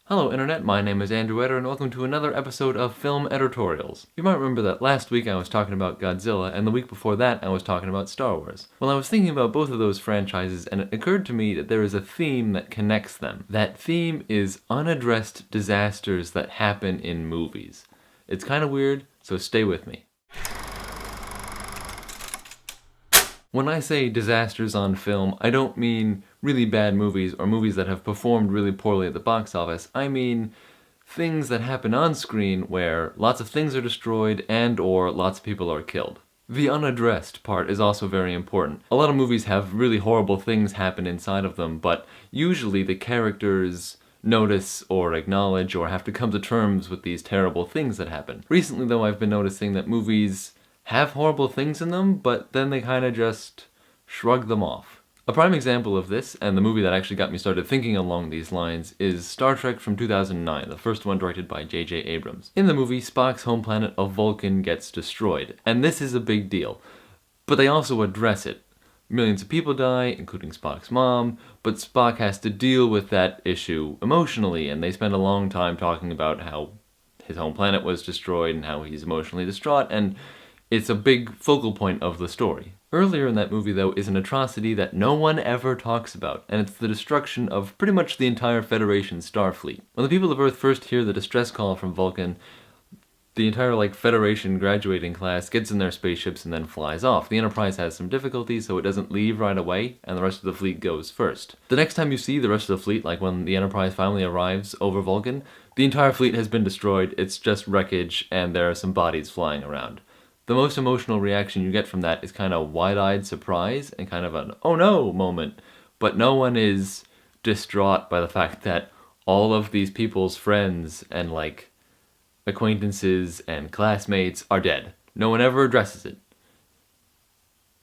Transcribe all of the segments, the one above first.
Hello Internet, my name is Andrew Eder and welcome to another episode of Film Editorials. You might remember that last week I was talking about Godzilla and the week before that I was talking about Star Wars. Well, I was thinking about both of those franchises and it occurred to me that there is a theme that connects them. That theme is unaddressed disasters that happen in movies. It's kind of weird, so stay with me. When I say disasters on film, I don't mean really bad movies or movies that have performed really poorly at the box office. I mean things that happen on screen where lots of things are destroyed and or lots of people are killed. The unaddressed part is also very important. A lot of movies have really horrible things happen inside of them, but usually the characters notice or acknowledge or have to come to terms with these terrible things that happen. Recently though, I've been noticing that movies have horrible things in them, but then they kind of just shrug them off. A prime example of this, and the movie that actually got me started thinking along these lines, is Star Trek from 2009, the first one directed by J.J. Abrams. In the movie, Spock's home planet of Vulcan gets destroyed, and this is a big deal. But they also address it. Millions of people die, including Spock's mom, but Spock has to deal with that issue emotionally, and they spend a long time talking about how his home planet was destroyed and how he's emotionally distraught, and it's a big focal point of the story. Earlier in that movie, though, is an atrocity that no one ever talks about, and it's the destruction of pretty much the entire Federation Starfleet. When the people of Earth first hear the distress call from Vulcan, the entire, Federation graduating class gets in their spaceships and then flies off. The Enterprise has some difficulties, so it doesn't leave right away, and the rest of the fleet goes first. The next time you see the rest of the fleet, like when the Enterprise finally arrives over Vulcan, the entire fleet has been destroyed, it's just wreckage, and there are some bodies flying around. The most emotional reaction you get from that is kind of wide-eyed surprise and kind of an oh no moment, but no one is distraught by the fact that all of these people's friends and acquaintances and classmates are dead. No one ever addresses it.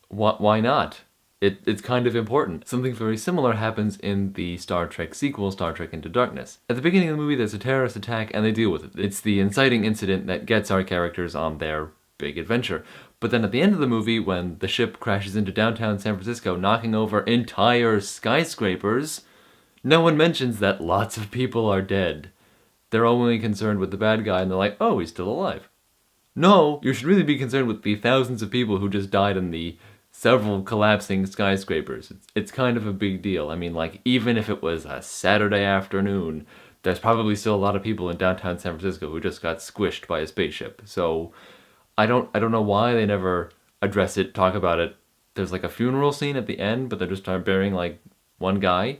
Why not? It's kind of important. Something very similar happens in the Star Trek sequel, Star Trek Into Darkness. At the beginning of the movie there's a terrorist attack and they deal with it. It's the inciting incident that gets our characters on their big adventure. But then at the end of the movie, when the ship crashes into downtown San Francisco, knocking over entire skyscrapers, no one mentions that lots of people are dead. They're only concerned with the bad guy, and they're like, oh, he's still alive. No, you should really be concerned with the thousands of people who just died in the several collapsing skyscrapers. It's kind of a big deal. I mean, even if it was a Saturday afternoon, there's probably still a lot of people in downtown San Francisco who just got squished by a spaceship. So I don't know why they never address it, talk about it. There's a funeral scene at the end, but they're just burying one guy,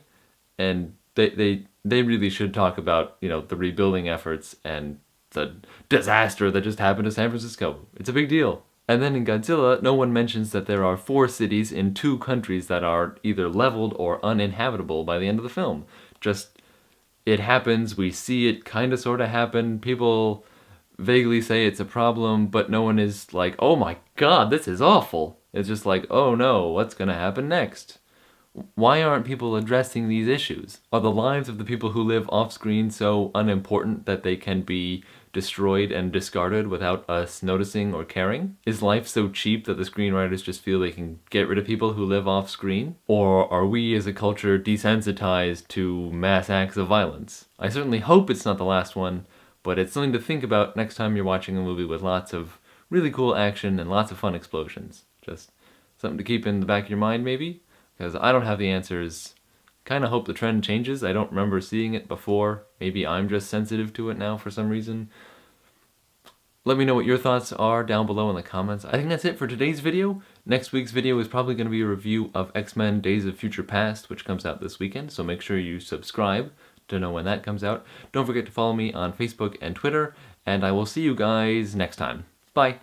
and they really should talk about, the rebuilding efforts and the disaster that just happened to San Francisco. It's a big deal. And then in Godzilla, no one mentions that there are 4 cities in 2 countries that are either leveled or uninhabitable by the end of the film. Just, it happens, we see it kinda sorta happen, people vaguely say it's a problem, but no one is like, oh my god, this is awful. It's just like, oh no, what's gonna happen next? Why aren't people addressing these issues? Are the lives of the people who live off-screen so unimportant that they can be destroyed and discarded without us noticing or caring? Is life so cheap that the screenwriters just feel they can get rid of people who live off-screen? Or are we as a culture desensitized to mass acts of violence? I certainly hope it's not the last one, but it's something to think about next time you're watching a movie with lots of really cool action and lots of fun explosions. Just something to keep in the back of your mind, maybe? Because I don't have the answers. Kind of hope the trend changes. I don't remember seeing it before. Maybe I'm just sensitive to it now for some reason. Let me know what your thoughts are down below in the comments. I think that's it for today's video. Next week's video is probably going to be a review of X-Men Days of Future Past, which comes out this weekend, so make sure you subscribe to know when that comes out. Don't forget to follow me on Facebook and Twitter, and I will see you guys next time. Bye!